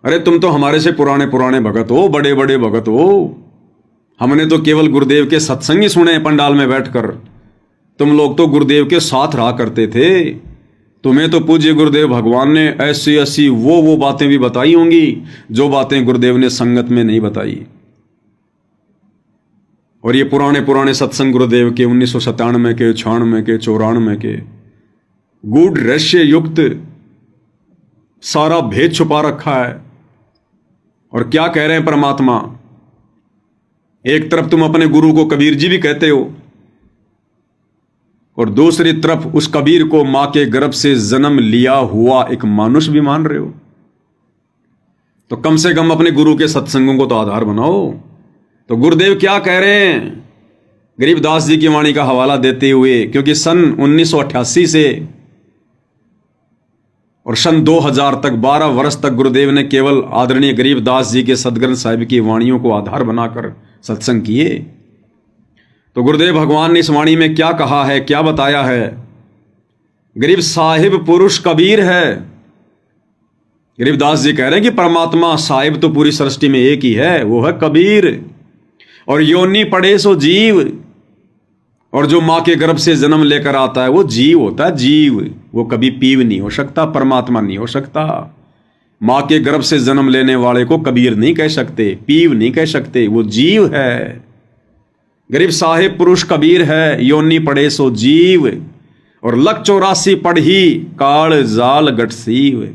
अरे तुम तो हमारे से पुराने पुराने भगत हो, बड़े बड़े भगत हो। हमने तो केवल गुरुदेव के सत्संग ही सुने पंडाल में बैठकर। तुम लोग तो गुरुदेव के साथ रहा करते थे। तुम्हें तो पूज्य गुरुदेव भगवान ने ऐसी ऐसी वो बातें भी बताई होंगी जो बातें गुरुदेव ने संगत में नहीं बताई। और ये पुराने पुराने सत्संग गुरुदेव के 1997 के, 96 के, 94 के गूढ़ रहस्य युक्त सारा भेद छुपा रखा है। और क्या कह रहे हैं परमात्मा? एक तरफ तुम अपने गुरु को कबीर जी भी कहते हो और दूसरी तरफ उस कबीर को मां के गर्भ से जन्म लिया हुआ एक मानुष भी मान रहे हो। तो कम से कम अपने गुरु के सत्संगों को तो आधार बनाओ। तो गुरुदेव क्या कह रहे हैं गरीबदास जी की वाणी का हवाला देते हुए, क्योंकि सन 1988 से और सन 2000 तक 12 वर्ष तक गुरुदेव ने केवल आदरणीय गरीबदास जी के सदग्रंथ साहिब की वाणियों को आधार बनाकर सत्संग किए। तो गुरुदेव भगवान ने इस वाणी में क्या कहा है, क्या बताया है? गरीब साहिब पुरुष कबीर है। गरीबदास जी कह रहे हैं कि परमात्मा साहिब तो पूरी सृष्टि में एक ही है, वो है कबीर। और योनि पड़े सो जीव, और जो मां के गर्भ से जन्म लेकर आता है वो जीव होता है, जीव। वो कभी पीव नहीं हो सकता, परमात्मा नहीं हो सकता। मां के गर्भ से जन्म लेने वाले को कबीर नहीं कह सकते, पीव नहीं कह सकते, वो जीव है। गरीब साहिब पुरुष कबीर है, योनि पड़े सो जीव, और लख 84 पढ़ी काल जाल गठसीव।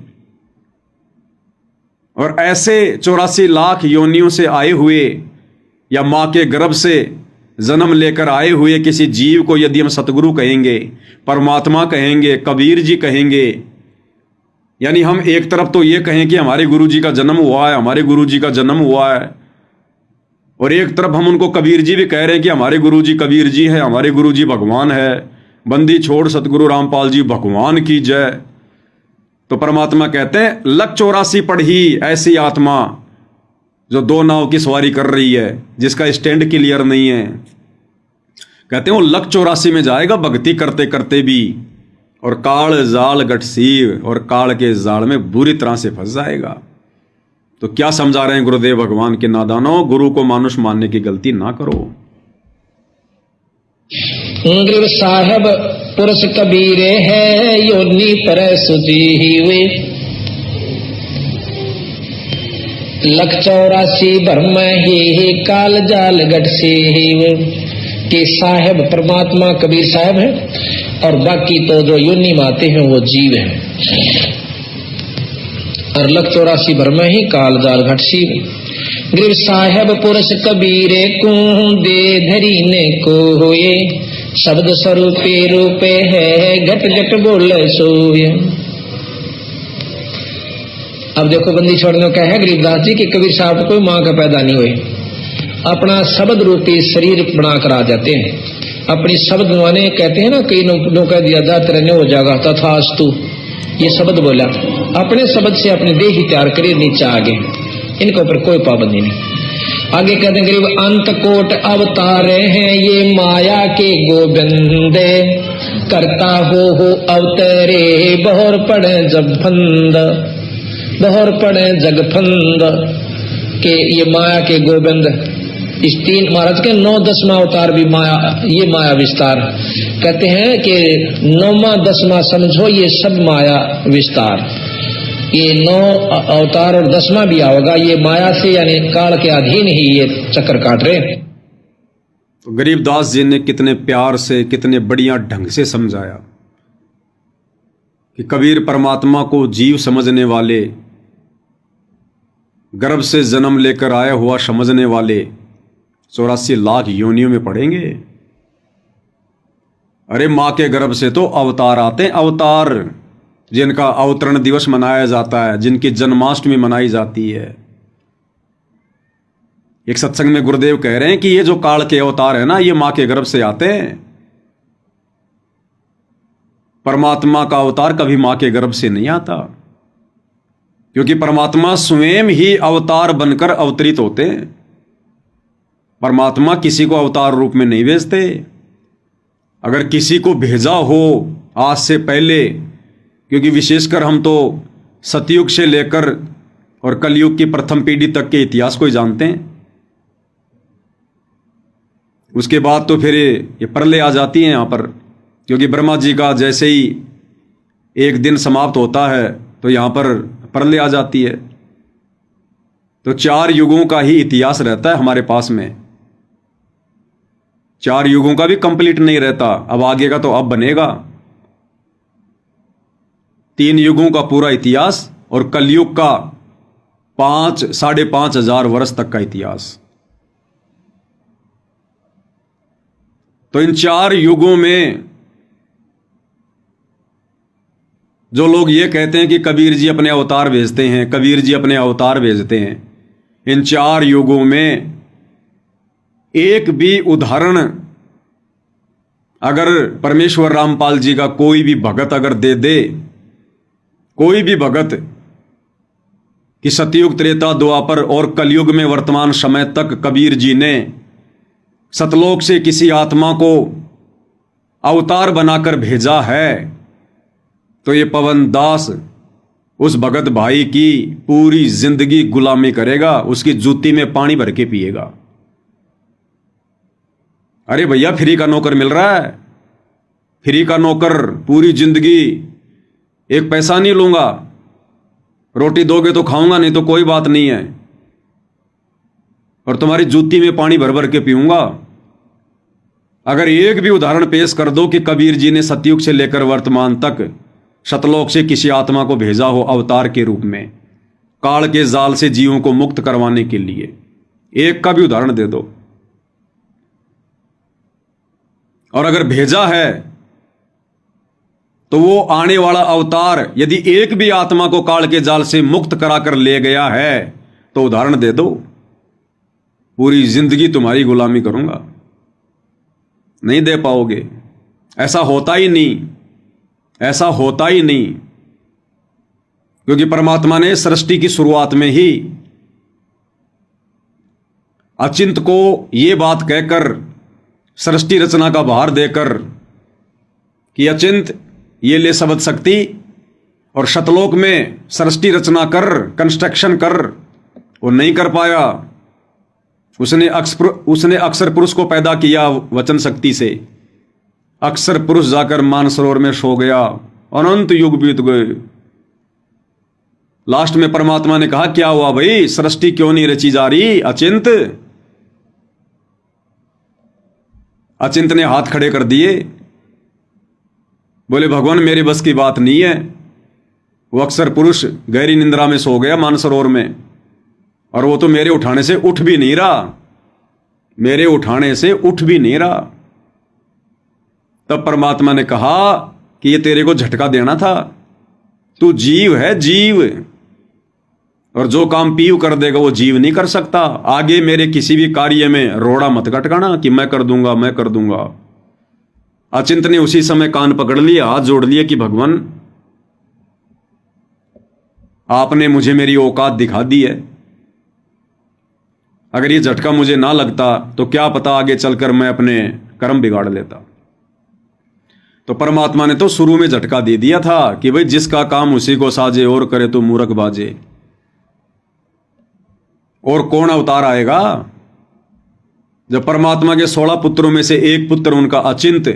और ऐसे 84 लाख योनियों से आए हुए या मां के गर्भ से जन्म लेकर आए हुए किसी जीव को यदि हम सतगुरु कहेंगे, परमात्मा कहेंगे, कबीर जी कहेंगे, यानी हम एक तरफ तो ये कहें कि हमारे गुरु जी का जन्म हुआ है, हमारे गुरु जी का जन्म हुआ है, और एक तरफ हम उनको कबीर जी भी कह रहे हैं कि हमारे गुरु जी कबीर जी है, हमारे गुरु जी भगवान है। बंदी छोड़ सतगुरु रामपाल जी भगवान की जय। तो परमात्मा कहते हैं लख 84 पढ़ी ऐसी आत्मा जो दो नाव की सवारी कर रही है, जिसका स्टैंड क्लियर नहीं है। कहते हैं वो लख 84 में जाएगा भक्ति करते करते भी, और काल जाल गठसीव, और काल के जाल में बुरी तरह से फंस जाएगा। तो क्या समझा रहे हैं गुरुदेव भगवान के नादानों? गुरु को मानुष मानने की गलती ना करो। गुरु साहब पुरुष कबीरे है, योनि पर सुजीवे। लख 84 भरम ही काल जाल गठसीव। कि साहब परमात्मा कबीर साहब है, और बाकी तो जो योनि में आते हैं वो जीव है। और लख 84 भरम ही काल जाल गठसीव। गरीब साहब पुरुष कबीरे को दे धरी ने को होए। शब्द स्वरूपे रूपे है, घट घट बोले सोए। अब देखो बंदी छोड़ने का है गरीबदास जी कि कबीर साहब कोई मां का पैदा नहीं हुए, अपना शब्द रूपी शरीर बनाकर आ जाते हैं। अपनी शब्द माने कहते हैं ना, कई लोग कह दिया जा तेरे हो जाएगा तथास्तु, ये शब्द बोला, अपने शब्द से अपने देह ही तैयार करे नीचे आगे, इनके ऊपर कोई पाबंदी नहीं। आगे कहते हैं गरीब अंत कोट अवतारे हैं ये माया के गोविंदे। करता हो अवतरे बहोर पड़े जब फंद, बहोर पड़े जग फंद। के ये माया के गोविंद, इस 3 महाराज के 9-10वां अवतार भी माया, ये माया विस्तार कहते हैं कि 9वां 10वां समझो ये सब माया विस्तार। ये 9 अवतार और 10वां भी आओगा, ये माया से यानी काल के अधीन ही ये चक्कर काट रहे। तो गरीबदास जी ने कितने प्यार से, कितने बढ़िया ढंग से समझाया कि कबीर परमात्मा को जीव समझने वाले, गर्भ से जन्म लेकर आया हुआ समझने वाले 84 लाख योनियों में पड़ेंगे। अरे मां के गर्भ से तो अवतार आते हैं, अवतार, जिनका अवतरण दिवस मनाया जाता है, जिनकी जन्माष्टमी मनाई जाती है। एक सत्संग में गुरुदेव कह रहे हैं कि ये जो काल के अवतार है ना, ये मां के गर्भ से आते हैं। परमात्मा का अवतार कभी मां के गर्भ से नहीं आता, क्योंकि परमात्मा स्वयं ही अवतार बनकर अवतरित होते हैं। परमात्मा किसी को अवतार रूप में नहीं भेजते। अगर किसी को भेजा हो आज से पहले, क्योंकि विशेषकर हम तो सतयुग से लेकर और कलयुग की प्रथम पीढ़ी तक के इतिहास को ही जानते हैं। उसके बाद तो फिर ये प्रलय आ जाती है यहाँ पर, क्योंकि ब्रह्मा जी का जैसे ही एक दिन समाप्त होता है तो यहाँ पर प्रलय आ जाती है। तो 4 युगों का ही इतिहास रहता है हमारे पास में, 4 युगों का भी कंप्लीट नहीं रहता। अब आगे का तो अब बनेगा। 3 युगों का पूरा इतिहास और कलयुग का 5-5.5 वर्ष तक का इतिहास। तो इन 4 युगों में जो लोग ये कहते हैं कि कबीर जी अपने अवतार भेजते हैं, कबीर जी अपने अवतार भेजते हैं, इन 4 युगों में एक भी उदाहरण अगर परमेश्वर रामपाल जी का कोई भी भगत अगर दे दे, कोई भी भगत कि सतयुग, त्रेता, द्वापर और कलयुग में वर्तमान समय तक कबीर जी ने सतलोक से किसी आत्मा को अवतार बनाकर भेजा है, तो ये पवन दास उस भगत भाई की पूरी जिंदगी गुलामी करेगा, उसकी जूती में पानी भर के पिएगा। अरे भैया, फ्री का नौकर मिल रहा है, फ्री का नौकर, पूरी जिंदगी एक पैसा नहीं लूंगा, रोटी दोगे तो खाऊंगा, नहीं तो कोई बात नहीं है, और तुम्हारी जूती में पानी भर भर के पीऊंगा। अगर एक भी उदाहरण पेश कर दो कि कबीर जी ने सतयुग से लेकर वर्तमान तक सतलोक से किसी आत्मा को भेजा हो अवतार के रूप में, काल के जाल से जीवों को मुक्त करवाने के लिए, एक का भी उदाहरण दे दो। और अगर भेजा है तो वो आने वाला अवतार यदि एक भी आत्मा को काल के जाल से मुक्त कराकर ले गया है तो उदाहरण दे दो। पूरी जिंदगी तुम्हारी गुलामी करूंगा। नहीं दे पाओगे, ऐसा होता ही नहीं, ऐसा होता ही नहीं, क्योंकि परमात्मा ने सृष्टि की शुरुआत में ही अचिंत को यह बात कहकर सृष्टि रचना का भार देकर कि अचिंत ये ले शब्द शक्ति और शतलोक में सृष्टि रचना कर, कंस्ट्रक्शन कर, वो नहीं कर पाया। उसने अक्षर पुरुष को पैदा किया वचन शक्ति से, अक्षर पुरुष जाकर मानसरोवर में सो गया, अनंत युग बीत गए। लास्ट में परमात्मा ने कहा, क्या हुआ भाई, सृष्टि क्यों नहीं रची जा रही अचिंत? अचिंत ने हाथ खड़े कर दिए, बोले भगवान मेरे बस की बात नहीं है। वो अक्षर पुरुष गहरी निंद्रा में सो गया मानसरोवर में, और वो तो मेरे उठाने से उठ भी नहीं रहा, मेरे उठाने से उठ भी नहीं रहा। तब परमात्मा ने कहा कि ये तेरे को झटका देना था, तू जीव है, जीव, और जो काम पीव कर देगा वो जीव नहीं कर सकता। आगे मेरे किसी भी कार्य में रोड़ा मत खटकाना कि मैं कर दूंगा, मैं कर दूंगा। अचिंत ने उसी समय कान पकड़ लिया, हाथ जोड़ लिया कि भगवान आपने मुझे मेरी औकात दिखा दी है, अगर ये झटका मुझे ना लगता तो क्या पता आगे चलकर मैं अपने कर्म बिगाड़ लेता। तो परमात्मा ने तो शुरू में झटका दे दिया था कि भाई जिसका काम उसी को साजे, और करे तो मूर्ख बाजे। और कौन अवतार आएगा जब परमात्मा के 16 पुत्रों में से एक पुत्र उनका अचिंत,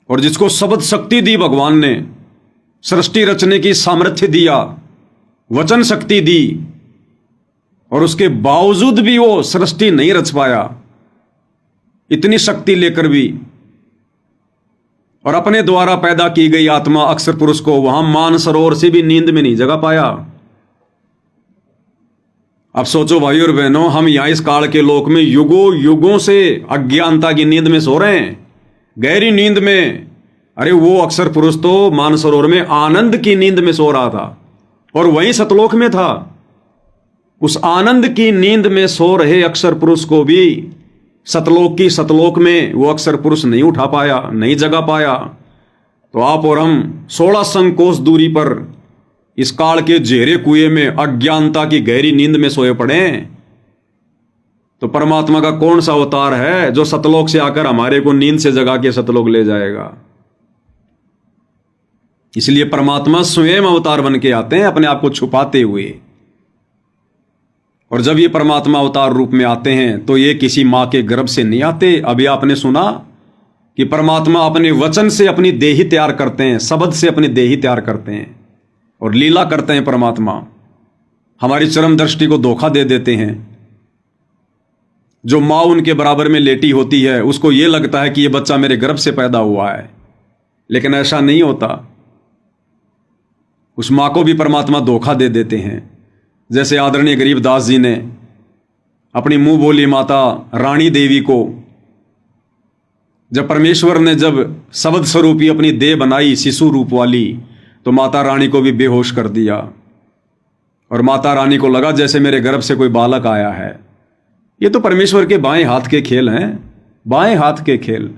और जिसको शब्द शक्ति दी भगवान ने, सृष्टि रचने की सामर्थ्य दिया, वचन शक्ति दी, और उसके बावजूद भी वो सृष्टि नहीं रच पाया, इतनी शक्ति लेकर भी, और अपने द्वारा पैदा की गई आत्मा अक्षर पुरुष को वहां मानसरोवर से भी नींद में नहीं जगा पाया। अब सोचो भाई और बहनों, हम यहां इस काल के लोक में युगों युगों से अज्ञानता की नींद में सो रहे हैं, गहरी नींद में। अरे वो अक्षर पुरुष तो मानसरोवर में आनंद की नींद में सो रहा था, और वहीं सतलोक में था। उस आनंद की नींद में सो रहे अक्षर पुरुष को भी सतलोक में वो अक्षर पुरुष नहीं उठा पाया, नहीं जगा पाया। तो आप और हम 16 संकोश दूरी पर इस काल के जेरे कुएं में अज्ञानता की गहरी नींद में सोए पड़े। तो परमात्मा का कौन सा अवतार है जो सतलोक से आकर हमारे को नींद से जगा के सतलोक ले जाएगा? इसलिए परमात्मा स्वयं अवतार बन के आते हैं, अपने आप को छुपाते हुए। और जब ये परमात्मा अवतार रूप में आते हैं तो ये किसी माँ के गर्भ से नहीं आते। अभी आपने सुना कि परमात्मा अपने वचन से अपनी देही तैयार करते हैं, शब्द से अपनी देही तैयार करते हैं और लीला करते हैं। परमात्मा हमारी चरम दृष्टि को धोखा दे देते हैं। जो माँ उनके बराबर में लेटी होती है उसको ये लगता है कि ये बच्चा मेरे गर्भ से पैदा हुआ है, लेकिन ऐसा नहीं होता। उस माँ को भी परमात्मा धोखा दे देते हैं। जैसे आदरणीय गरीबदास जी ने अपनी मुंह बोली माता रानी देवी को, जब परमेश्वर ने जब शब्द स्वरूपी अपनी देह बनाई शिशु रूप वाली, तो माता रानी को भी बेहोश कर दिया। और माता रानी को लगा जैसे मेरे गर्भ से कोई बालक आया है। ये तो परमेश्वर के बाएं हाथ के खेल हैं, बाएं हाथ के खेल।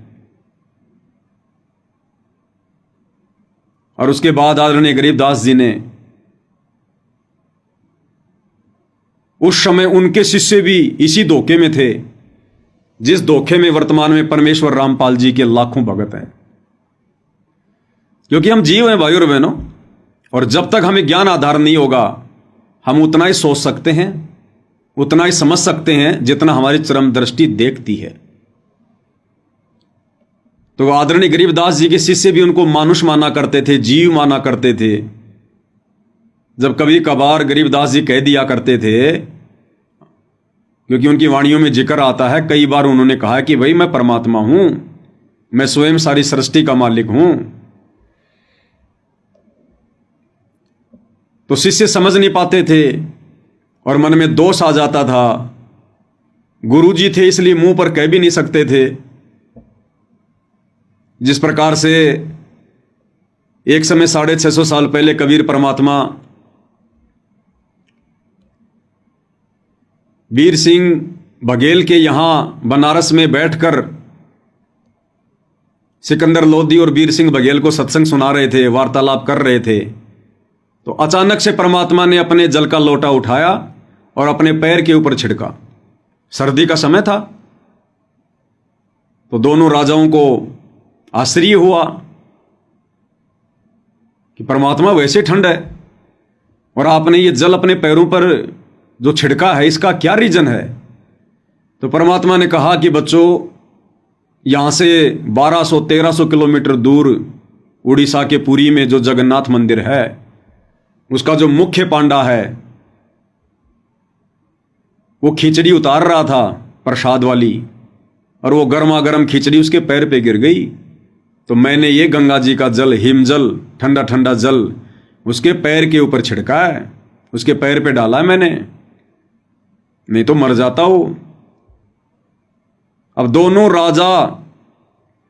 और उसके बाद आदरणीय गरीबदास जी ने उस समय उनके शिष्य भी इसी धोखे में थे, जिस धोखे में वर्तमान में परमेश्वर रामपाल जी के लाखों भगत हैं। क्योंकि हम जीव हैं भाई और बहनों, और जब तक हमें ज्ञान आधार नहीं होगा हम उतना ही सोच सकते हैं, उतना ही समझ सकते हैं जितना हमारी चरम दृष्टि देखती है। तो आदरणीय गरीबदास जी के शिष्य भी उनको मानुष माना करते थे, जीव माना करते थे। जब कभी कभार गरीबदास जी कह दिया करते थे, क्योंकि उनकी वाणियों में जिक्र आता है, कई बार उन्होंने कहा कि भाई मैं परमात्मा हूं, मैं स्वयं सारी सृष्टि का मालिक हूं। तो शिष्य समझ नहीं पाते थे और मन में दोष आ जाता था। गुरुजी थे इसलिए मुंह पर कह भी नहीं सकते थे। जिस प्रकार से एक समय 650 साल पहले कबीर परमात्मा वीर सिंह बघेल के यहां बनारस में बैठकर सिकंदर लोधी और वीर सिंह बघेल को सत्संग सुना रहे थे, वार्तालाप कर रहे थे, तो अचानक से परमात्मा ने अपने जल का लोटा उठाया और अपने पैर के ऊपर छिड़का। सर्दी का समय था, तो दोनों राजाओं को आश्चर्य हुआ कि परमात्मा वैसे ठंड है और आपने ये जल अपने पैरों पर जो छिड़का है, इसका क्या रीजन है। तो परमात्मा ने कहा कि बच्चों, यहां से 1200-1300 किलोमीटर दूर उड़ीसा के पुरी में जो जगन्नाथ मंदिर है, उसका जो मुख्य पांडा है वो खिचड़ी उतार रहा था प्रसाद वाली, और वो गर्मा गर्म खिचड़ी उसके पैर पे गिर गई। तो मैंने ये गंगा जी का जल, हिमजल, ठंडा ठंडा जल उसके पैर के ऊपर छिड़का है, उसके पैर पे डाला है मैंने, नहीं तो मर जाता हो। अब दोनों राजा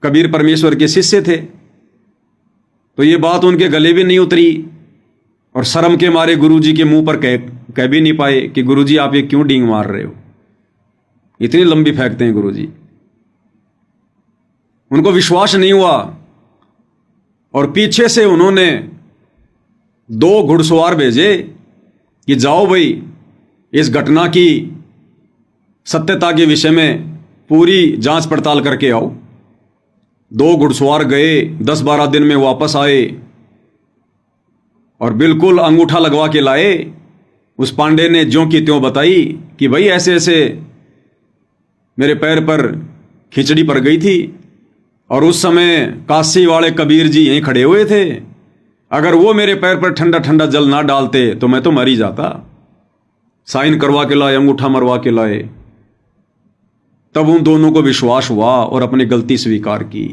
कबीर परमेश्वर के शिष्य थे, तो ये बात उनके गले भी नहीं उतरी और शर्म के मारे गुरुजी के मुंह पर कह भी नहीं पाए कि गुरुजी आप ये क्यों डींग मार रहे हो, इतनी लंबी फेंकते हैं गुरुजी। उनको विश्वास नहीं हुआ और पीछे से उन्होंने 2 घुड़सवार भेजे कि जाओ भाई, इस घटना की सत्यता के विषय में पूरी जांच पड़ताल करके आओ। 2 घुड़सवार गए, 10-12 दिन में वापस आए और बिल्कुल अंगूठा लगवा के लाए। उस पांडे ने ज्यों की त्यों बताई कि भाई ऐसे ऐसे मेरे पैर पर खिचड़ी पड़ गई थी, और उस समय काशी वाले कबीर जी यहीं खड़े हुए थे, अगर वो मेरे पैर पर ठंडा ठंडा जल ना डालते तो मैं तो मर ही जाता। साइन करवा के लाए, अंगूठा मरवा के लाए। तब उन दोनों को विश्वास हुआ और अपनी गलती स्वीकार की।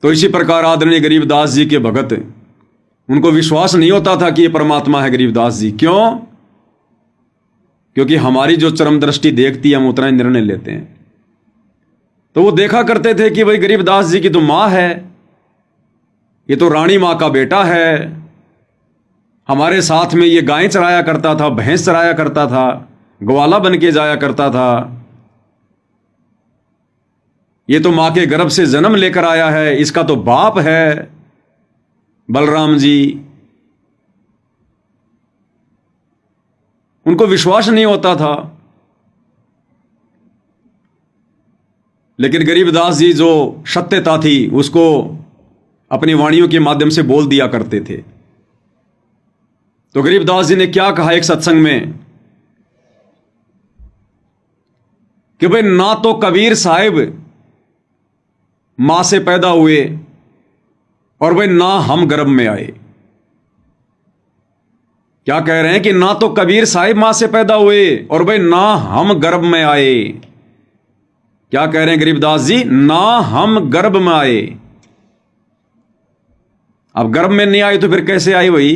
तो इसी प्रकार आदरणीय गरीबदास जी के भगत, उनको विश्वास नहीं होता था कि ये परमात्मा है गरीबदास जी। क्यों? क्योंकि हमारी जो चरम दृष्टि देखती है हम उतना ही निर्णय लेते हैं। तो वो देखा करते थे कि भाई गरीबदास जी की तो माँ है, ये तो रानी माँ का बेटा है, हमारे साथ में ये गायें चराया करता था, भैंस चराया करता था, ग्वाला बन के जाया करता था, ये तो माँ के गर्भ से जन्म लेकर आया है, इसका तो बाप है बलराम जी। उनको विश्वास नहीं होता था। लेकिन गरीबदास जी जो सत्यता थी उसको अपनी वाणियों के माध्यम से बोल दिया करते थे। तो गरीबदास जी ने क्या कहा एक सत्संग में कि भाई ना तो कबीर साहिब मां से पैदा हुए और भाई ना हम गर्भ में आए। क्या कह रहे हैं कि ना तो कबीर साहिब मां से पैदा हुए और भाई ना हम गर्भ में आए। क्या कह रहे हैं गरीबदास जी? ना हम गर्भ में आए। अब गर्भ में नहीं आए तो फिर कैसे आए भाई?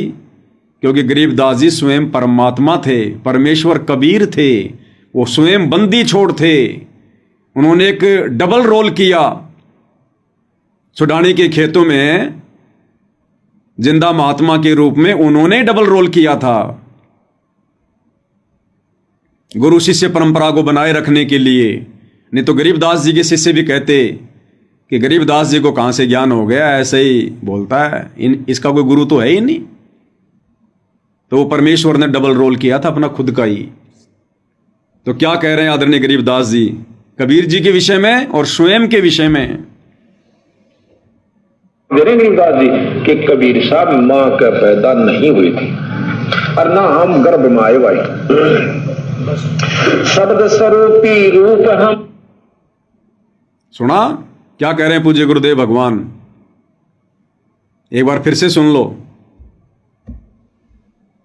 क्योंकि गरीबदास जी स्वयं परमात्मा थे, परमेश्वर कबीर थे, वो स्वयं बंदी छोड़ थे। उन्होंने एक डबल रोल किया। सुडानी के खेतों में जिंदा महात्मा के रूप में उन्होंने डबल रोल किया था, गुरु शिष्य परंपरा को बनाए रखने के लिए। नहीं तो गरीबदास जी के शिष्य भी कहते कि गरीबदास जी को कहां से ज्ञान हो गया, ऐसे ही बोलता है, इसका कोई गुरु तो है ही नहीं। तो वो परमेश्वर ने डबल रोल किया था अपना खुद का ही। तो क्या कह रहे हैं आदरणीय गरीबदास जी कबीर जी के विषय में और स्वयं के विषय में? मेरे गरीबदास जी कि कबीर साहब मां का पैदा नहीं हुई थी और ना हम गर्भ में आए भाई। शब्द स्वरूपी रूप हम। सुना क्या कह रहे हैं पूज्य गुरुदेव भगवान? एक बार फिर से सुन लो।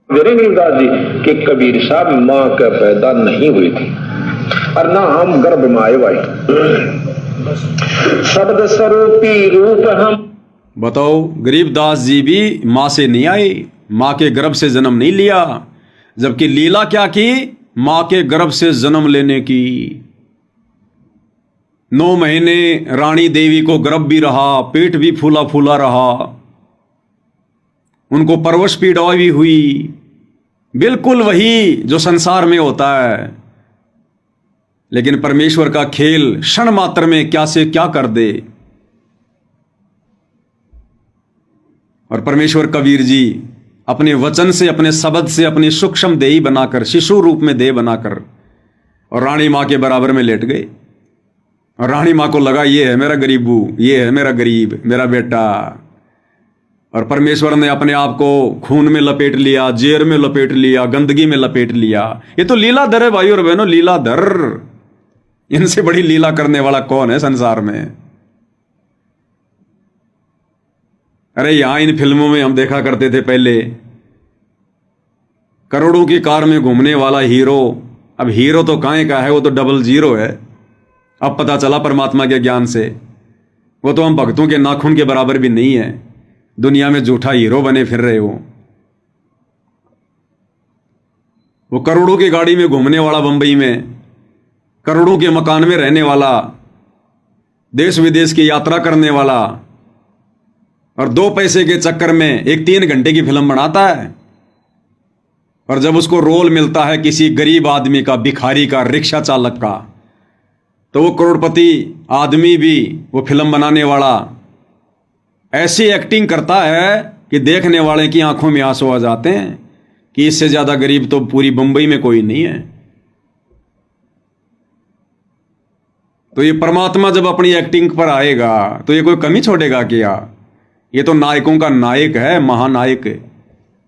मेरे गरीबदास जी कि कबीर साहब मां का पैदा नहीं हुई थी और ना हम गर्भ में आए भाई। शब्द स्वरूपी रूप हम। बताओ, गरीबदास जी भी मां से नहीं आए, मां के गर्भ से जन्म नहीं लिया, जबकि लीला क्या की? मां के गर्भ से जन्म लेने की। 9 महीने रानी देवी को गर्भ भी रहा, पेट भी फूला फूला रहा, उनको परवश पीड़ा भी हुई, बिल्कुल वही जो संसार में होता है। लेकिन परमेश्वर का खेल क्षण मात्र में क्या से क्या कर दे। और परमेश्वर कबीर जी अपने वचन से, अपने शब्द से, अपनी सूक्ष्म देही बनाकर, शिशु रूप में देह बनाकर और रानी मां के बराबर में लेट गए। और रानी मां को लगा ये है मेरा गरीबू, ये है मेरा गरीब, मेरा बेटा। और परमेश्वर ने अपने आप को खून में लपेट लिया, जेर में लपेट लिया, गंदगी में लपेट लिया। ये तो लीलाधर है भाई और बहनों, लीलाधर। इनसे बड़ी लीला करने वाला कौन है संसार में? अरे यहां इन फिल्मों में हम देखा करते थे पहले, करोड़ों की कार में घूमने वाला हीरो। अब हीरो तो काहे का है, वो तो डबल जीरो है। अब पता चला परमात्मा के ज्ञान से वो तो हम भक्तों के नाखून के बराबर भी नहीं है। दुनिया में झूठा हीरो बने फिर रहे हो। वो करोड़ों की गाड़ी में घूमने वाला, बंबई में करोड़ों के मकान में रहने वाला, देश विदेश की यात्रा करने वाला, और 2 पैसे के चक्कर में एक 3 घंटे की फिल्म बनाता है। और जब उसको रोल मिलता है किसी गरीब आदमी का, भिखारी का, रिक्शा चालक का, तो वो करोड़पति आदमी भी, वो फिल्म बनाने वाला ऐसी एक्टिंग करता है कि देखने वाले की आंखों में आंसू आ जाते हैं कि इससे ज्यादा गरीब तो पूरी बंबई में कोई नहीं है। तो ये परमात्मा जब अपनी एक्टिंग पर आएगा तो ये कोई कमी छोड़ेगा क्या? ये तो नायकों का नायक है, महानायक।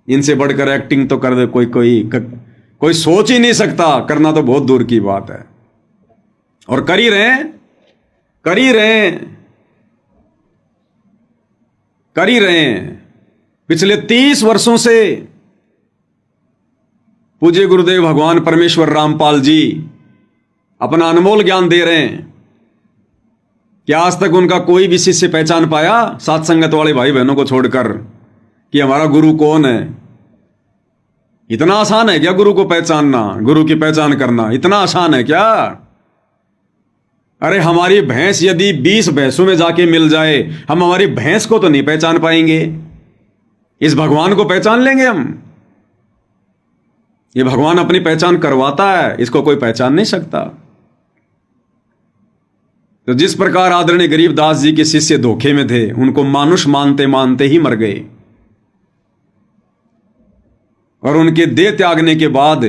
इनसे बढ़कर एक्टिंग तो कर दे कोई सोच ही नहीं सकता। करना तो बहुत दूर की बात है। और कर ही रहे हैं, कर ही रहे हैं, कर ही रहे हैं। पिछले 30 वर्षों से पूज्य गुरुदेव भगवान परमेश्वर रामपाल जी अपना अनमोल ज्ञान दे रहे हैं। क्या आज तक उनका कोई भी शिष्य पहचान पाया, साथ संगत वाले भाई बहनों को छोड़कर, कि हमारा गुरु कौन है? इतना आसान है क्या गुरु को पहचानना, गुरु की पहचान करना? इतना आसान है क्या? अरे हमारी भैंस यदि 20 भैंसों में जाके मिल जाए, हम हमारी भैंस को तो नहीं पहचान पाएंगे। इस भगवान को पहचान लेंगे हम? ये भगवान अपनी पहचान करवाता है, इसको कोई पहचान नहीं सकता। तो जिस प्रकार आदरणीय गरीबदास जी के शिष्य धोखे में थे, उनको मानुष मानते मानते ही मर गए। और उनके देह त्यागने के बाद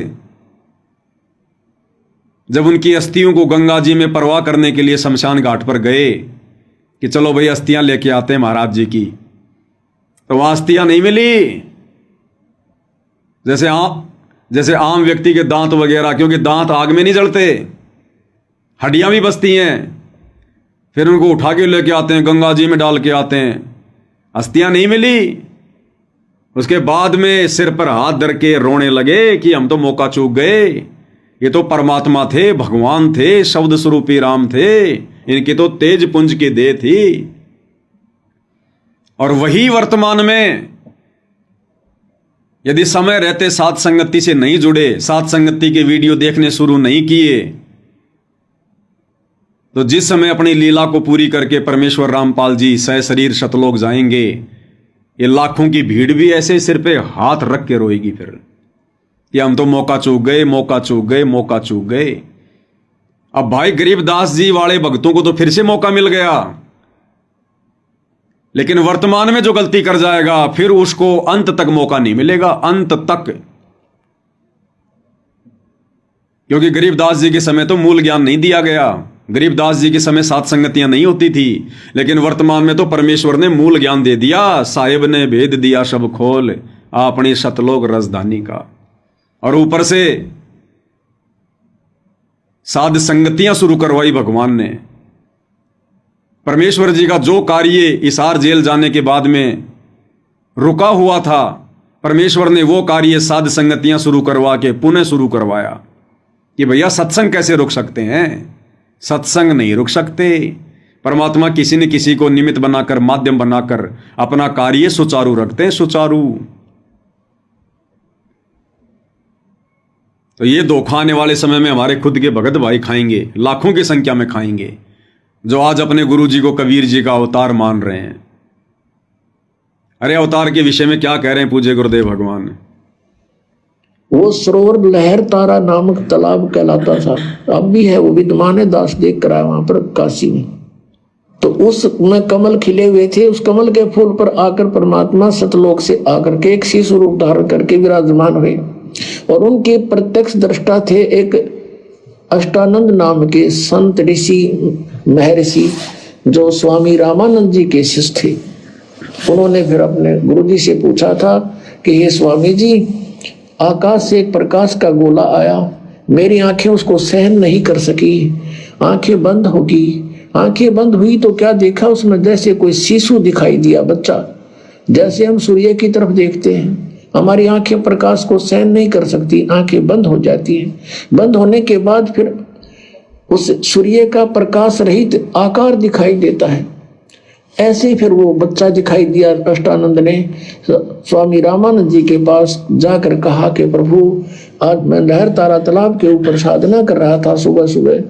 जब उनकी अस्थियों को गंगा जी में परवाह करने के लिए शमशान घाट पर गए कि चलो भाई अस्थियां लेके आते हैं महाराज जी की, तो अस्थियां नहीं मिली। जैसे आम व्यक्ति के दांत वगैरह, क्योंकि दांत आग में नहीं जलते, हड्डियां भी बचती हैं, फिर उनको उठा के लेके आते हैं, गंगा जी में डाल के आते हैं, अस्थियां नहीं मिली। उसके बाद में सिर पर हाथ धर के रोने लगे कि हम तो मौका चूक गए, ये तो परमात्मा थे, भगवान थे, शब्द स्वरूपी राम थे, इनकी तो तेज पुंज की देह थी। और वही वर्तमान में यदि समय रहते सात संगति से नहीं जुड़े, सात संगति के वीडियो देखने शुरू नहीं किए, तो जिस समय अपनी लीला को पूरी करके परमेश्वर रामपाल जी सह शरीर शतलोक जाएंगे, ये लाखों की भीड़ भी ऐसे सिर पे हाथ रख के रोएगी फिर कि हम तो मौका चूक गए, मौका चूक गए, मौका चूक गए। अब भाई गरीबदास जी वाले भक्तों को तो फिर से मौका मिल गया, लेकिन वर्तमान में जो गलती कर जाएगा फिर उसको अंत तक मौका नहीं मिलेगा, अंत तक। क्योंकि गरीबदास जी के समय तो मूल ज्ञान नहीं दिया गया, गरीबदास जी के समय सात संगतियां नहीं होती थी, लेकिन वर्तमान में तो परमेश्वर ने मूल ज्ञान दे दिया। साहिब ने भेद दिया सब खोल, अपनी शतलोक रजधानी का। और ऊपर से साध संगतियां शुरू करवाई भगवान ने। परमेश्वर जी का जो कार्य इसार जेल जाने के बाद में रुका हुआ था, परमेश्वर ने वो कार्य साध संगतियां शुरू करवा के पुनः शुरू करवाया कि भैया सत्संग कैसे रुक सकते हैं, सत्संग नहीं रुक सकते। परमात्मा किसी न किसी को निमित्त बनाकर, माध्यम बनाकर अपना कार्य सुचारू रखते हैं, सुचारू। तो ये धोखा आने वाले समय में हमारे खुद के भगत भाई खाएंगे, लाखों की संख्या में खाएंगे, जो आज अपने गुरु जी को कबीर जी का अवतार मान रहे हैं। अरे अवतार के विषय में क्या कह रहे हैं पूज्य गुरुदेव भगवान? वो सरोवर लहर तारा नामक तालाब कहलाता था, अब भी है, वो विद्वान है, दास देख कर आया वहां पर काशी में। तो उसमें कमल खिले हुए थे, उस कमल के फूल पर आकर परमात्मा सतलोक से आकर के एक शिशु रूप धारण करके विराजमान हुए। और उनके प्रत्यक्ष दृष्टा थे एक अष्टानंद नाम के संत ऋषि महर्षि, जो स्वामी रामानंद जी के शिष्य थे। उन्होंने फिर अपने गुरुजी से पूछा था कि हे स्वामी जी, आकाश से एक प्रकाश का गोला आया, मेरी आंखें उसको सहन नहीं कर सकी, आंखें बंद होगी। आंखें बंद हुई तो क्या देखा उसमें, जैसे कोई शिशु दिखाई दिया, बच्चा। जैसे हम सूर्य की तरफ देखते हैं, हमारी आंखें प्रकाश को सहन नहीं कर सकती, आंखें बंद हो जाती हैं। बंद होने के बाद फिर उस सूर्य का प्रकाश रहित आकार दिखाई देता है। ऐसे ही फिर वो बच्चा दिखाई दिया। अष्टानंद ने स्वामी रामानंद जी के पास जाकर कहा कि प्रभु, आज मैं लहर तारा तालाब के ऊपर साधना कर रहा था, सुबह सुबह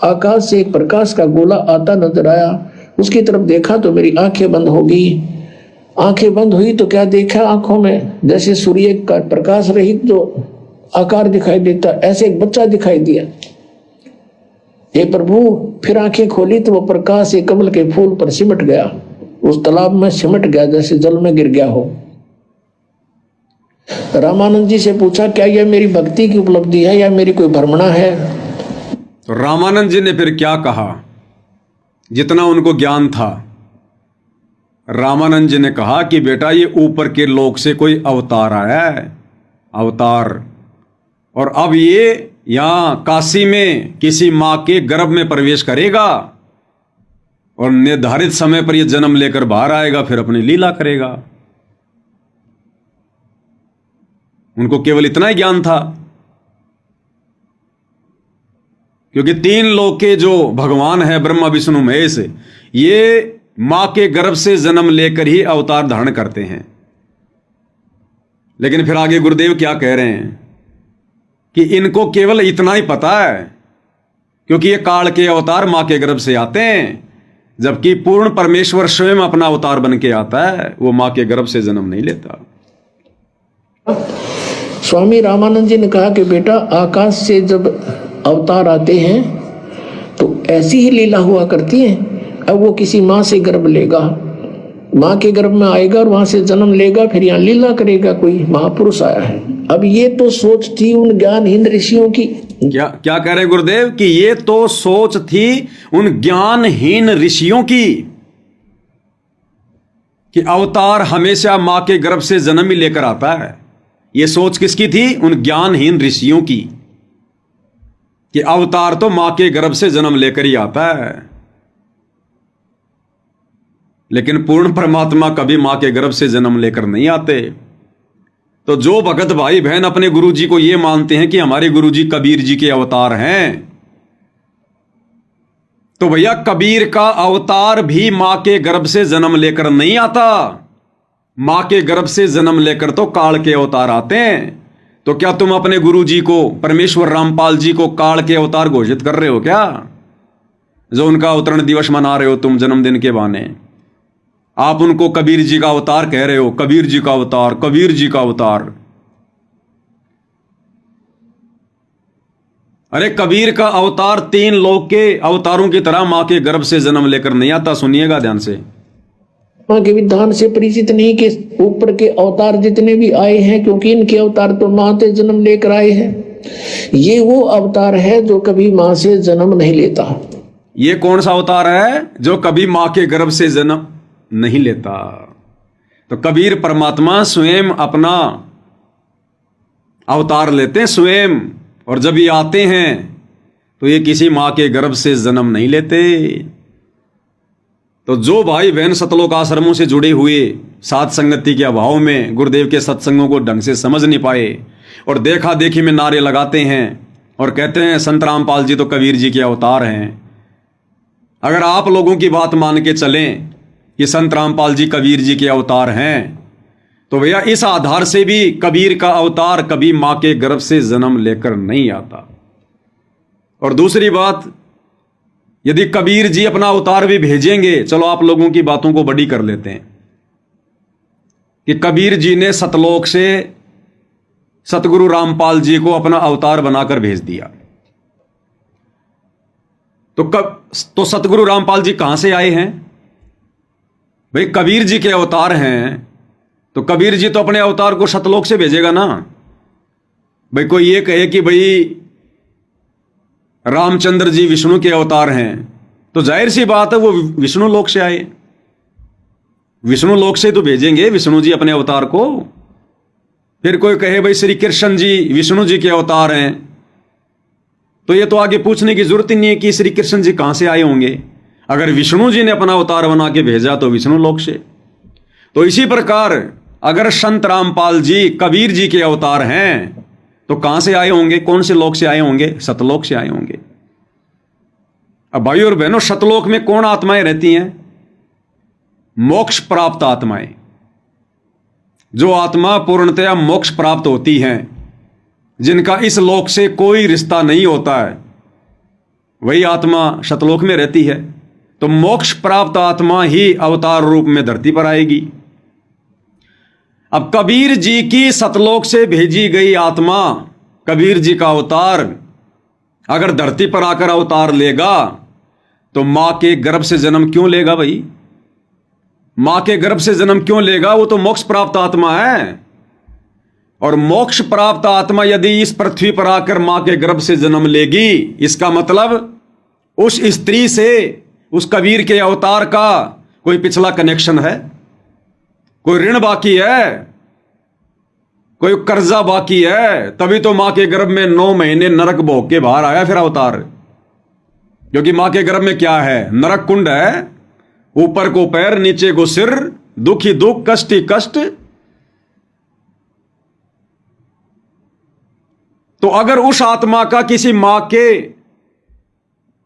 आकाश से एक प्रकाश का गोला आता नजर आया, उसकी तरफ देखा तो मेरी आंखें बंद हो गई। आंखें बंद हुई तो क्या देखा, आंखों में जैसे सूर्य का प्रकाश रहित जो आकार दिखाई देता, ऐसे एक बच्चा दिखाई दिया। हे प्रभु, फिर आंखें खोली तो वो प्रकाश एक कमल के फूल पर सिमट गया, उस तालाब में सिमट गया, जैसे जल में गिर गया हो। रामानंद जी से पूछा, क्या यह मेरी भक्ति की उपलब्धि है या मेरी कोई भ्रमणा है? तो रामानंद जी ने फिर क्या कहा, जितना उनको ज्ञान था, रामानंद जी ने कहा कि बेटा, ये ऊपर के लोक से कोई अवतार आया है, अवतार, और अब ये यहां काशी में किसी मां के गर्भ में प्रवेश करेगा और निर्धारित समय पर यह जन्म लेकर बाहर आएगा, फिर अपनी लीला करेगा। उनको केवल इतना ही ज्ञान था, क्योंकि तीन लोक के जो भगवान है, ब्रह्मा विष्णु महेश, ये मां के गर्भ से जन्म लेकर ही अवतार धारण करते हैं। लेकिन फिर आगे गुरुदेव क्या कह रहे हैं कि इनको केवल इतना ही पता है, क्योंकि ये काल के अवतार मां के गर्भ से आते हैं, जबकि पूर्ण परमेश्वर स्वयं अपना अवतार बन के आता है, वो मां के गर्भ से जन्म नहीं लेता। स्वामी रामानंद जी ने कहा कि बेटा, आकाश से जब अवतार आते हैं तो ऐसी ही लीला हुआ करती है। अब वो किसी माँ से गर्भ लेगा, माँ के गर्भ में आएगा और वहां से जन्म लेगा, फिर यहाँ लीला करेगा, कोई महापुरुष आया है। अब ये तो सोच थी उन ज्ञानहीन ऋषियों की। क्या कह रहे गुरुदेव कि ये तो सोच थी उन ज्ञानहीन ऋषियों की। कि अवतार हमेशा मां के गर्भ से जन्म ही लेकर आता है। यह सोच किसकी थी? उन ज्ञानहीन ऋषियों की, कि अवतार तो मां के गर्भ से जन्म लेकर ही आता है। लेकिन पूर्ण परमात्मा कभी मां के गर्भ से जन्म लेकर नहीं आते। तो जो भगत भाई बहन अपने गुरुजी को यह मानते हैं कि हमारे गुरुजी कबीर जी के अवतार हैं, तो भैया कबीर का अवतार भी मां के गर्भ से जन्म लेकर नहीं आता। मां के गर्भ से जन्म लेकर तो काल के अवतार आते हैं। तो क्या तुम अपने गुरुजी को, परमेश्वर रामपाल जी को काल के अवतार घोषित कर रहे हो क्या? जो उनका अवतरण दिवस मना रहे हो तुम जन्मदिन के बहाने, आप उनको कबीर जी का अवतार कह रहे हो। कबीर जी का अवतार, कबीर जी का अवतार। अरे कबीर का अवतार 3 लोक के अवतारों की तरह मां के गर्भ से जन्म लेकर नहीं आता। सुनिएगा ध्यान से। मां के विधान से परिचित नहीं के ऊपर के अवतार जितने भी आए हैं, क्योंकि इनके अवतार तो मां से जन्म लेकर आए हैं। ये वो अवतार है जो कभी मां से जन्म नहीं लेता। ये कौन सा अवतार है जो कभी मां के गर्भ से जन्म नहीं लेता? तो कबीर परमात्मा स्वयं अपना अवतार लेते हैं स्वयं, और जब ये आते हैं तो ये किसी मां के गर्भ से जन्म नहीं लेते। तो जो भाई बहन सतलोक आश्रमों से जुड़े हुए साथ संगति के अभाव में गुरुदेव के सत्संगों को ढंग से समझ नहीं पाए और देखा देखी में नारे लगाते हैं और कहते हैं संत रामपाल जी तो कबीर जी के अवतार हैं। अगर आप लोगों की बात मान के चलें कि संत रामपाल जी कबीर जी के अवतार हैं, तो भैया इस आधार से भी कबीर का अवतार कभी मां के गर्भ से जन्म लेकर नहीं आता। और दूसरी बात, यदि कबीर जी अपना अवतार भी भेजेंगे, चलो आप लोगों की बातों को बड़ी कर लेते हैं कि कबीर जी ने सतलोक से सतगुरु रामपाल जी को अपना अवतार बनाकर भेज दिया, तो सतगुरु रामपाल जी कहां से आए हैं? भाई कबीर जी के अवतार हैं, तो कबीर जी तो अपने अवतार को सतलोक से भेजेगा ना। भाई कोई ये कहे कि भाई रामचंद्र जी विष्णु के अवतार हैं, तो जाहिर सी बात है वो विष्णु लोक से आए, विष्णु लोक से तो भेजेंगे विष्णु जी अपने अवतार को। फिर कोई कहे भाई श्री कृष्ण जी विष्णु जी के अवतार हैं, तो ये तो आगे पूछने की जरूरत ही नहीं है कि श्री कृष्ण जी कहां से आए होंगे। अगर विष्णु जी ने अपना अवतार बना के भेजा तो विष्णु लोक से। तो इसी प्रकार अगर संत रामपाल जी कबीर जी के अवतार हैं तो कहां से आए होंगे? कौन से लोक से आए होंगे? सतलोक से आए होंगे। अब भाई और बहनों, सतलोक में कौन आत्माएं रहती हैं? मोक्ष प्राप्त आत्माएं। जो आत्मा पूर्णतया मोक्ष प्राप्त होती हैं, जिनका इस लोक से कोई रिश्ता नहीं होता है, वही आत्मा सतलोक में रहती है। तो मोक्ष प्राप्त आत्मा ही अवतार रूप में धरती पर आएगी। अब कबीर जी की सतलोक से भेजी गई आत्मा, कबीर जी का अवतार अगर धरती पर आकर अवतार लेगा तो मां के गर्भ से जन्म क्यों लेगा? भाई मां के गर्भ से जन्म क्यों लेगा? वो तो मोक्ष प्राप्त आत्मा है। और मोक्ष प्राप्त आत्मा यदि इस पृथ्वी पर आकर मां के गर्भ से जन्म लेगी, इसका मतलब उस स्त्री से उस कबीर के अवतार का कोई पिछला कनेक्शन है, कोई ऋण बाकी है, कोई कर्जा बाकी है। तभी तो मां के गर्भ में 9 महीने नरक भोग के बाहर आया फिर अवतार। क्योंकि मां के गर्भ में क्या है? नरक कुंड है, ऊपर को पैर नीचे को सिर, दुख ही दुख, कष्ट ही कष्ट। तो अगर उस आत्मा का किसी मां के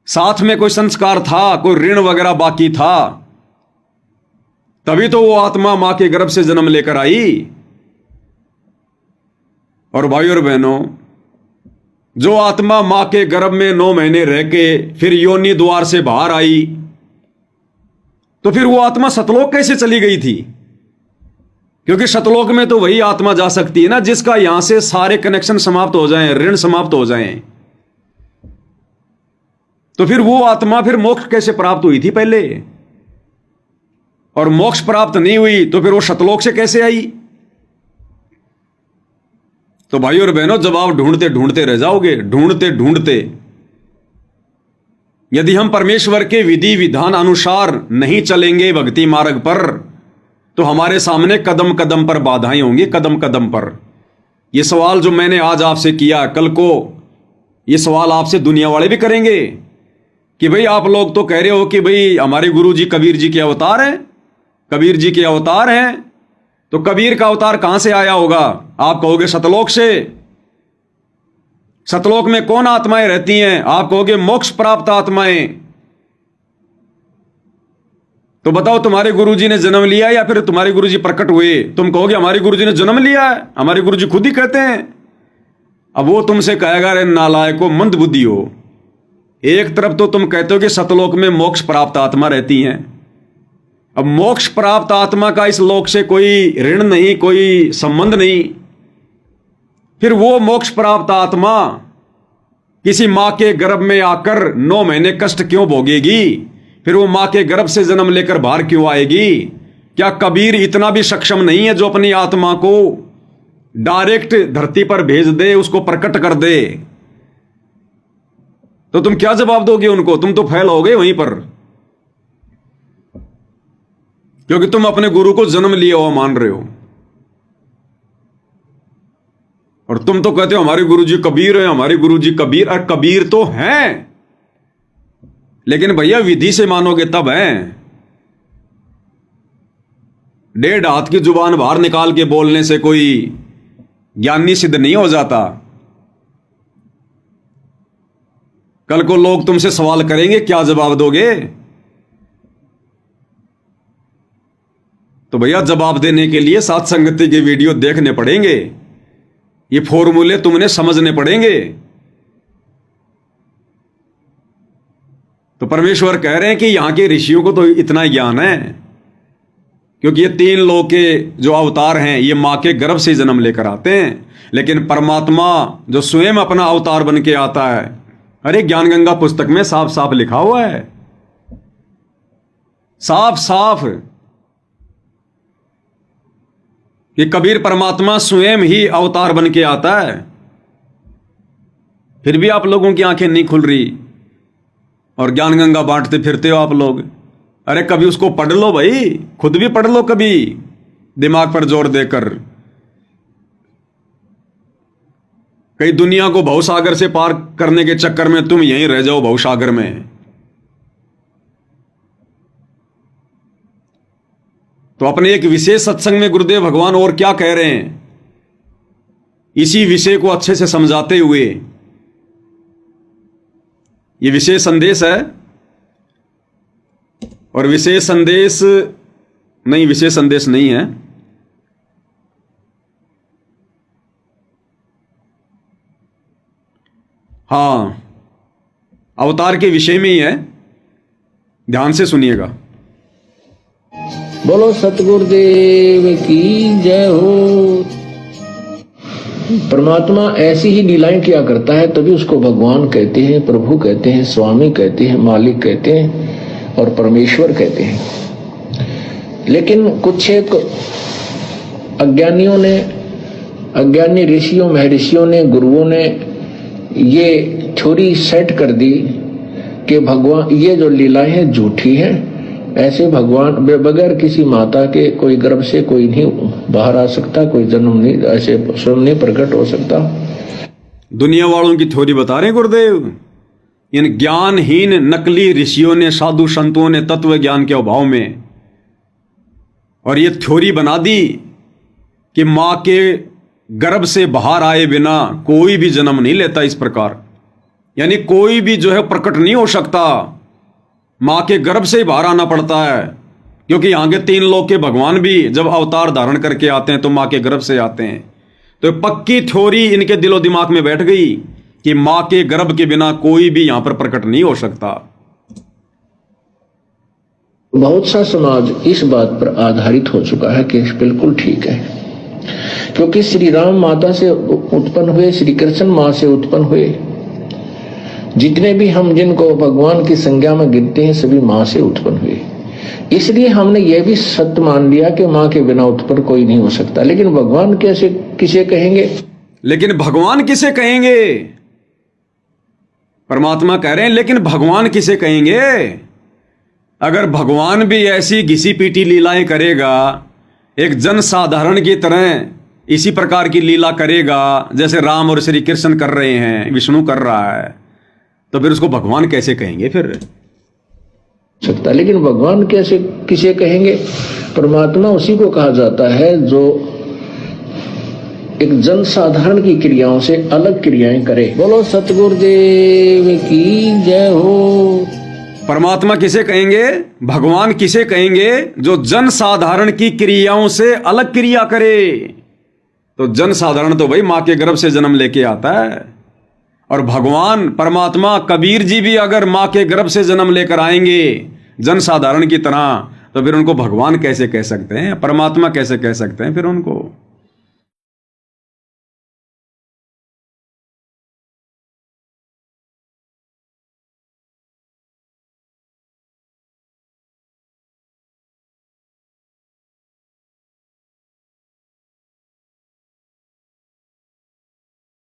साथ में कोई संस्कार था, कोई ऋण वगैरह बाकी था, तभी तो वो आत्मा मां के गर्भ से जन्म लेकर आई। और भाई और बहनों, जो आत्मा मां के गर्भ में 9 महीने रह के फिर योनि द्वार से बाहर आई, तो फिर वो आत्मा सतलोक कैसे चली गई थी? क्योंकि सतलोक में तो वही आत्मा जा सकती है ना जिसका यहां से सारे कनेक्शन समाप्त हो जाएं, ऋण समाप्त हो जाएं। तो फिर वो आत्मा फिर मोक्ष कैसे प्राप्त हुई थी पहले? और मोक्ष प्राप्त नहीं हुई तो फिर वो सतलोक से कैसे आई? तो भाई और बहनों, जब आप ढूंढते ढूंढते रह जाओगे, ढूंढते ढूंढते। यदि हम परमेश्वर के विधि विधान अनुसार नहीं चलेंगे भक्ति मार्ग पर, तो हमारे सामने कदम कदम पर बाधाएं होंगी, कदम कदम पर। ये सवाल जो मैंने आज आपसे किया, कल को ये सवाल आपसे दुनिया वाले भी करेंगे कि भाई आप लोग तो कह रहे हो कि भाई हमारे गुरु जी कबीर जी के अवतार हैं, कबीर जी के अवतार हैं, तो कबीर का अवतार कहां से आया होगा? आप कहोगे सतलोक से। सतलोक में कौन आत्माएं रहती हैं? आप कहोगे मोक्ष प्राप्त आत्माएं। तो बताओ, तुम्हारे गुरुजी ने जन्म लिया या फिर तुम्हारे गुरुजी प्रकट हुए? तुम कहोगे हमारे गुरुजी ने जन्म लिया है, हमारे गुरुजी खुद ही कहते हैं। अब वो तुमसे कहेगा रे नालायको, मंद बुद्धि हो। एक तरफ तो तुम कहते हो कि सतलोक में मोक्ष प्राप्त आत्मा रहती हैं। अब मोक्ष प्राप्त आत्मा का इस लोक से कोई ऋण नहीं, कोई संबंध नहीं, फिर वो मोक्ष प्राप्त आत्मा किसी मां के गर्भ में आकर 9 महीने कष्ट क्यों भोगेगी? फिर वो मां के गर्भ से जन्म लेकर बाहर क्यों आएगी? क्या कबीर इतना भी सक्षम नहीं है जो अपनी आत्मा को डायरेक्ट धरती पर भेज दे, उसको प्रकट कर दे? तो तुम क्या जवाब दोगे उनको? तुम तो फेल हो गए वहीं पर, क्योंकि तुम अपने गुरु को जन्म लिया हुआ मान रहे हो। और तुम तो कहते हो हमारे गुरुजी कबीर है, हमारे गुरुजी कबीर। और कबीर तो हैं, लेकिन भैया विधि से मानोगे तब है। 1.5 हाथ की जुबान बाहर निकाल के बोलने से कोई ज्ञानी सिद्ध नहीं हो जाता। कल को लोग तुमसे सवाल करेंगे, क्या जवाब दोगे? तो भैया जवाब देने के लिए साथ संगति के वीडियो देखने पड़ेंगे, ये फॉर्मूले तुमने समझने पड़ेंगे। तो परमेश्वर कह रहे हैं कि यहां के ऋषियों को तो इतना ज्ञान है, क्योंकि ये 3 लोक के जो अवतार हैं ये मां के गर्भ से जन्म लेकर आते हैं। लेकिन परमात्मा जो स्वयं अपना अवतार बन के आता है, अरे ज्ञान गंगा पुस्तक में साफ साफ लिखा हुआ है, साफ साफ, कि कबीर परमात्मा स्वयं ही अवतार बन के आता है। फिर भी आप लोगों की आंखें नहीं खुल रही और ज्ञान गंगा बांटते फिरते हो आप लोग। अरे कभी उसको पढ़ लो भाई, खुद भी पढ़ लो कभी, दिमाग पर जोर देकर। कई दुनिया को भवसागर से पार करने के चक्कर में तुम यहीं रह जाओ भवसागर में। तो अपने एक विशेष सत्संग में गुरुदेव भगवान और क्या कह रहे हैं, इसी विषय को अच्छे से समझाते हुए, ये विशेष संदेश है। और विशेष संदेश नहीं है, हाँ, अवतार के विषय में ही है, ध्यान से सुनिएगा। बोलो सतगुरुदेव की जय हो। परमात्मा ऐसी ही लीलाएं किया करता है, तभी उसको भगवान कहते हैं, प्रभु कहते हैं, स्वामी कहते हैं, मालिक कहते हैं और परमेश्वर कहते हैं। लेकिन कुछ एक अज्ञानियों ने, अज्ञानी ऋषियों महर्षियों ने, गुरुओं ने ये थ्योरी सेट कर दी कि भगवान, ये जो लीलाएं हैं झूठी हैं, ऐसे भगवान बगैर किसी माता के कोई गर्भ से कोई नहीं बाहर आ सकता, कोई जन्म नहीं, ऐसे स्वयं नहीं प्रकट हो सकता। दुनिया वालों की थ्योरी बता रहे हैं गुरुदेव। इन ज्ञानहीन नकली ऋषियों ने, साधु संतों ने तत्व ज्ञान के अभाव में और ये थ्योरी बना दी कि मां के गर्भ से बाहर आए बिना कोई भी जन्म नहीं लेता इस प्रकार, यानी कोई भी जो है प्रकट नहीं हो सकता, मां के गर्भ से ही बाहर आना पड़ता है। क्योंकि यहां के 3 लोक के भगवान भी जब अवतार धारण करके आते हैं तो मां के गर्भ से आते हैं। तो पक्की थ्योरी इनके दिलो दिमाग में बैठ गई कि मां के गर्भ के बिना कोई भी यहां पर प्रकट नहीं हो सकता। बहुत सा समाज इस बात पर आधारित हो चुका है कि बिल्कुल ठीक है, क्योंकि श्री राम माता से उत्पन्न हुए, श्री कृष्ण मां से उत्पन्न हुए, जितने भी हम जिनको भगवान की संज्ञा में गिनते हैं सभी मां से उत्पन्न हुए। इसलिए हमने यह भी सत्य मान लिया कि मां के बिना उत्पन्न कोई नहीं हो सकता। लेकिन भगवान कैसे किसे कहेंगे? लेकिन भगवान किसे कहेंगे? परमात्मा कह रहे हैं लेकिन भगवान किसे कहेंगे? अगर भगवान भी ऐसी घिसी पीटी लीलाएं करेगा एक जन साधारण की तरह इसी प्रकार की लीला करेगा जैसे राम और श्री कृष्ण कर रहे हैं, विष्णु कर रहा है, तो फिर उसको भगवान कैसे कहेंगे फिर? सकता, लेकिन भगवान कैसे किसे कहेंगे? परमात्मा उसी को कहा जाता है जो एक जन साधारण की क्रियाओं से अलग क्रियाएं करे। बोलो सतगुरुदेव की जय हो। परमात्मा किसे कहेंगे? भगवान किसे कहेंगे? जो जन साधारण की क्रियाओं से अलग क्रिया करे। तो जन साधारण तो भाई मां के गर्भ से जन्म लेके आता है, और भगवान परमात्मा कबीर जी भी अगर मां के गर्भ से जन्म लेकर आएंगे जन साधारण की तरह, तो फिर उनको भगवान कैसे कह सकते हैं? परमात्मा कैसे कह सकते हैं फिर उनको?